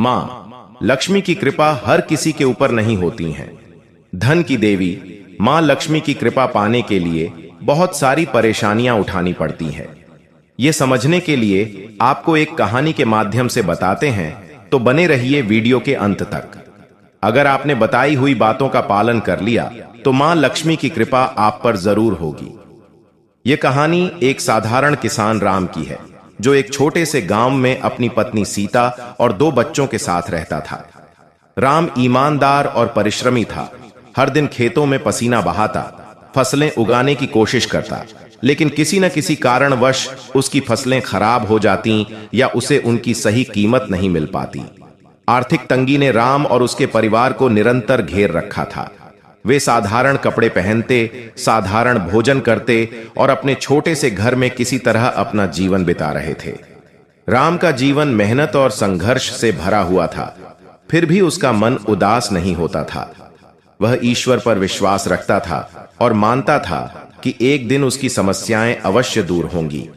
मां लक्ष्मी की कृपा हर किसी के ऊपर नहीं होती है। धन की देवी मां लक्ष्मी की कृपा पाने के लिए बहुत सारी परेशानियां उठानी पड़ती है। ये समझने के लिए आपको एक कहानी के माध्यम से बताते हैं, तो बने रहिए वीडियो के अंत तक। अगर आपने बताई हुई बातों का पालन कर लिया तो मां लक्ष्मी की कृपा आप पर जरूर होगी। यह कहानी एक साधारण किसान राम की है, जो एक छोटे से गांव में अपनी पत्नी सीता और 2 बच्चों के साथ रहता था। राम ईमानदार और परिश्रमी था। हर दिन खेतों में पसीना बहाता, फसलें उगाने की कोशिश करता, लेकिन किसी न किसी कारणवश उसकी फसलें खराब हो जाती या उसे उनकी सही कीमत नहीं मिल पाती। आर्थिक तंगी ने राम और उसके परिवार को निरंतर घेर रखा था। वे साधारण कपड़े पहनते, साधारण भोजन करते और अपने छोटे से घर में किसी तरह अपना जीवन बिता रहे थे। राम का जीवन मेहनत और संघर्ष से भरा हुआ था, फिर भी उसका मन उदास नहीं होता था। वह ईश्वर पर विश्वास रखता था और मानता था कि एक दिन उसकी समस्याएं अवश्य दूर होंगी।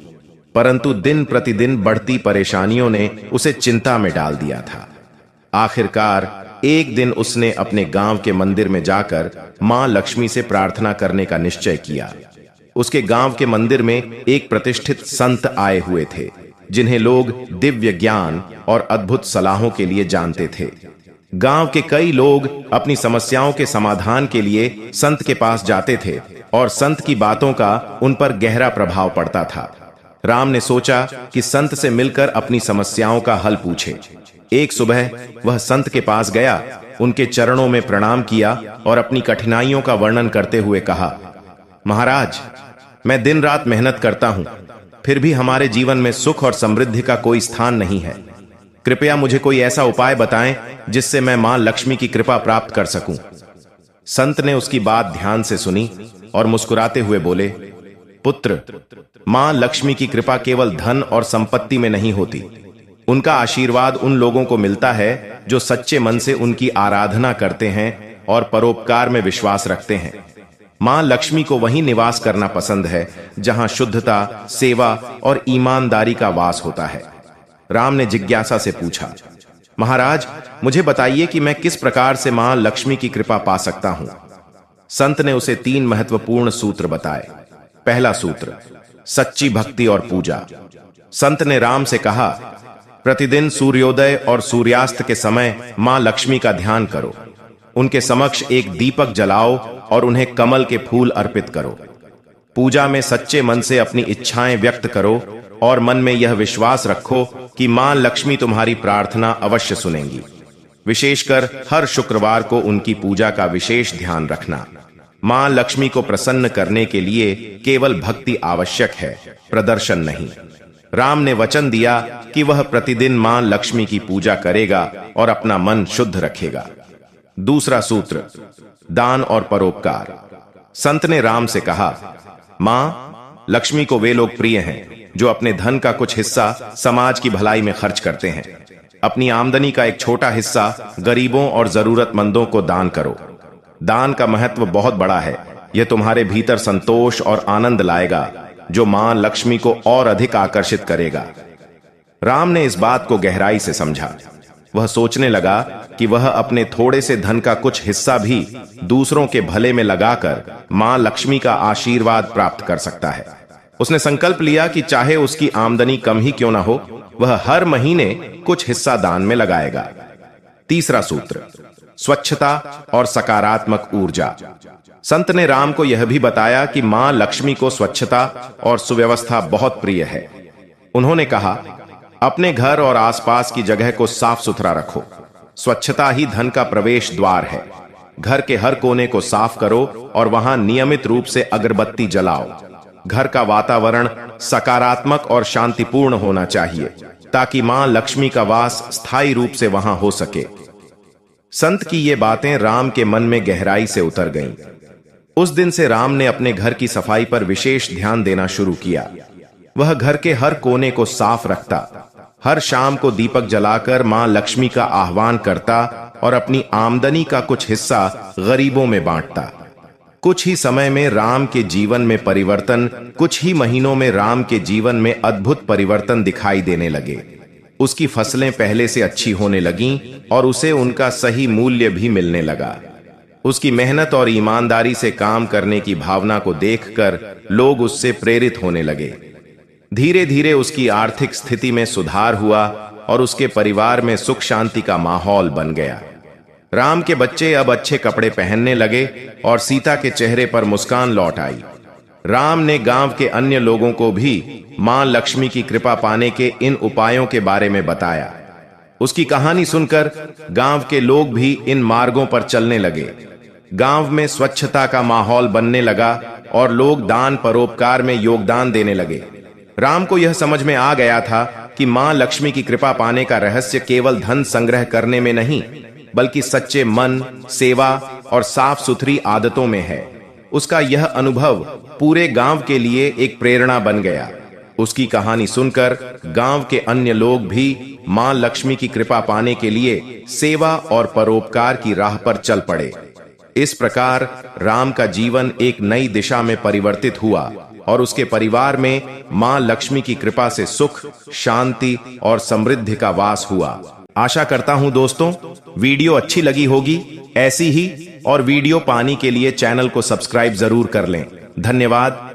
परंतु दिन प्रतिदिन बढ़ती परेशानियों ने उसे चिंता में डाल दिया था। आखिरकार एक दिन उसने अपने गांव के मंदिर में जाकर मां लक्ष्मी से प्रार्थना करने का निश्चय किया। उसके गांव के मंदिर में एक प्रतिष्ठित संत आए हुए थे, जिन्हें लोग दिव्य ज्ञान और अद्भुत सलाहों के लिए जानते थे। गांव के कई लोग अपनी समस्याओं के समाधान के लिए संत के पास जाते थे और संत की बातों का उन पर गहरा प्रभाव पड़ता था। राम ने सोचा कि संत से मिलकर अपनी समस्याओं का हल पूछे। एक सुबह वह संत के पास गया, उनके चरणों में प्रणाम किया और अपनी कठिनाइयों का वर्णन करते हुए कहा, महाराज, मैं दिन रात मेहनत करता हूं, फिर भी हमारे जीवन में सुख और समृद्धि का कोई स्थान नहीं है। कृपया मुझे कोई ऐसा उपाय बताएं जिससे मैं मां लक्ष्मी की कृपा प्राप्त कर सकूं। संत ने उसकी बात ध्यान से सुनी और मुस्कुराते हुए बोले, पुत्र, मां लक्ष्मी की कृपा केवल धन और संपत्ति में नहीं होती। उनका आशीर्वाद उन लोगों को मिलता है जो सच्चे मन से उनकी आराधना करते हैं और परोपकार में विश्वास रखते हैं। मां लक्ष्मी को वहीं निवास करना पसंद है जहां शुद्धता, सेवा और ईमानदारी का वास होता है। राम ने जिज्ञासा से पूछा, महाराज, मुझे बताइए कि मैं किस प्रकार से मां लक्ष्मी की कृपा पा सकता हूं। संत ने उसे 3 महत्वपूर्ण सूत्र बताए। पहला सूत्र, सच्ची भक्ति और पूजा। संत ने राम से कहा, प्रतिदिन सूर्योदय और सूर्यास्त के समय मां लक्ष्मी का ध्यान करो। उनके समक्ष एक दीपक जलाओ और उन्हें कमल के फूल अर्पित करो। पूजा में सच्चे मन से अपनी इच्छाएं व्यक्त करो और मन में यह विश्वास रखो कि मां लक्ष्मी तुम्हारी प्रार्थना अवश्य सुनेंगी। विशेषकर हर शुक्रवार को उनकी पूजा का विशेष ध्यान रखना। मां लक्ष्मी को प्रसन्न करने के लिए केवल भक्ति आवश्यक है, प्रदर्शन नहीं। राम ने वचन दिया कि वह प्रतिदिन मां लक्ष्मी की पूजा करेगा और अपना मन शुद्ध रखेगा। दूसरा सूत्र, दान और परोपकार। संत ने राम से कहा, मां लक्ष्मी को वे लोग प्रिय हैं जो अपने धन का कुछ हिस्सा समाज की भलाई में खर्च करते हैं। अपनी आमदनी का एक छोटा हिस्सा गरीबों और जरूरतमंदों को दान करो। दान का महत्व बहुत बड़ा है। यह तुम्हारे भीतर संतोष और आनंद लाएगा, जो मां लक्ष्मी को और अधिक आकर्षित करेगा। राम ने इस बात को गहराई से समझा। वह सोचने लगा कि वह अपने थोड़े से धन का कुछ हिस्सा भी दूसरों के भले में लगाकर मां लक्ष्मी का आशीर्वाद प्राप्त कर सकता है। उसने संकल्प लिया कि चाहे उसकी आमदनी कम ही क्यों ना हो, वह हर महीने कुछ हिस्सा दान में लगाएगा। तीसरा सूत्र, स्वच्छता और सकारात्मक ऊर्जा। संत ने राम को यह भी बताया कि मां लक्ष्मी को स्वच्छता और सुव्यवस्था बहुत प्रिय है। उन्होंने कहा, अपने घर और आसपास की जगह को साफ सुथरा रखो। स्वच्छता ही धन का प्रवेश द्वार है। घर के हर कोने को साफ करो और वहां नियमित रूप से अगरबत्ती जलाओ। घर का वातावरण सकारात्मक और शांतिपूर्ण होना चाहिए, ताकि मां लक्ष्मी का वास स्थायी रूप से वहां हो सके। संत की ये बातें राम के मन में गहराई से उतर गईं। उस दिन से राम ने अपने घर की सफाई पर विशेष ध्यान देना शुरू किया। वह घर के हर कोने को साफ रखता, हर शाम को दीपक जलाकर मां लक्ष्मी का आह्वान करता और अपनी आमदनी का कुछ हिस्सा गरीबों में बांटता। कुछ ही समय में राम के जीवन में परिवर्तन, कुछ ही महीनों में राम के जीवन में अद्भुत परिवर्तन दिखाई देने लगे। उसकी फसलें पहले से अच्छी होने लगीं और उसे उनका सही मूल्य भी मिलने लगा। उसकी मेहनत और ईमानदारी से काम करने की भावना को देखकर लोग उससे प्रेरित होने लगे। धीरे धीरे उसकी आर्थिक स्थिति में सुधार हुआ और उसके परिवार में सुख शांति का माहौल बन गया। राम के बच्चे अब अच्छे कपड़े पहनने लगे और सीता के चेहरे पर मुस्कान लौट आई। राम ने गांव के अन्य लोगों को भी मां लक्ष्मी की कृपा पाने के इन उपायों के बारे में बताया। उसकी कहानी सुनकर गांव के लोग भी इन मार्गों पर चलने लगे। गांव में स्वच्छता का माहौल बनने लगा और लोग दान परोपकार में योगदान देने लगे। राम को यह समझ में आ गया था कि मां लक्ष्मी की कृपा पाने का रहस्य केवल धन संग्रह करने में नहीं, बल्कि सच्चे मन, सेवा और साफ सुथरी आदतों में है। उसका यह अनुभव पूरे गांव के लिए एक प्रेरणा बन गया। उसकी कहानी सुनकर गांव के अन्य लोग भी मां लक्ष्मी की कृपा पाने के लिए सेवा और परोपकार की राह पर चल पड़े। इस प्रकार राम का जीवन एक नई दिशा में परिवर्तित हुआ और उसके परिवार में मां लक्ष्मी की कृपा से सुख, शांति और समृद्धि का वास हुआ। आशा करता हूं दोस्तों वीडियो अच्छी लगी होगी। ऐसी ही और वीडियो पाने के लिए चैनल को सब्सक्राइब जरूर कर लें। धन्यवाद।